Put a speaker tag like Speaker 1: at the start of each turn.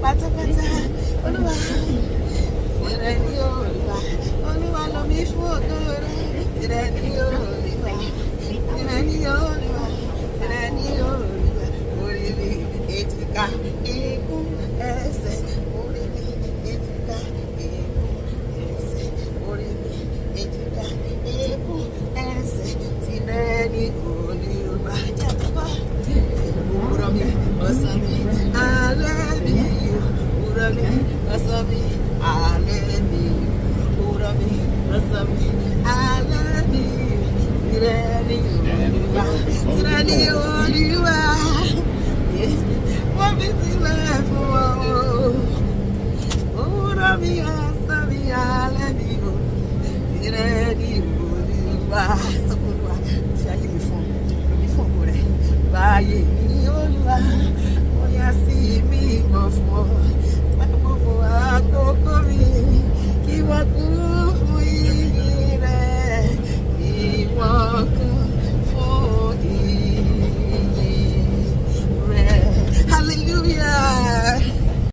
Speaker 1: pátápátá olúwa tìrẹ ni olúwa olúwa lomi fún ògo rẹ tìrẹ ni olúwa tìrẹ ni olúwa tìrẹ ni olúwa orí mi èjìká ikún ẹsẹ̀ orí mi èjìká ikún ẹsẹ̀ orí mi èjìká ikún ẹsẹ̀ tìrẹ ni olúwa jàdùbà òwúrọ̀ mi ọ̀sán mi alẹ́ mi òwúrọ̀ mi ọ̀sán mi alẹ́ mi òwúrọ̀ mi ọ̀sán mi alẹ́ mi tìrẹ ni olúwa tìrẹ ni olúwa wọ́n fi sílẹ̀ fún ọ òwúrọ̀ mi ọ̀sán mi alẹ́ mi tìrẹ ni olúwa sọ́kùnrin wa fi ayé mi fún ọ lómi fún ọkọ rẹ báyé.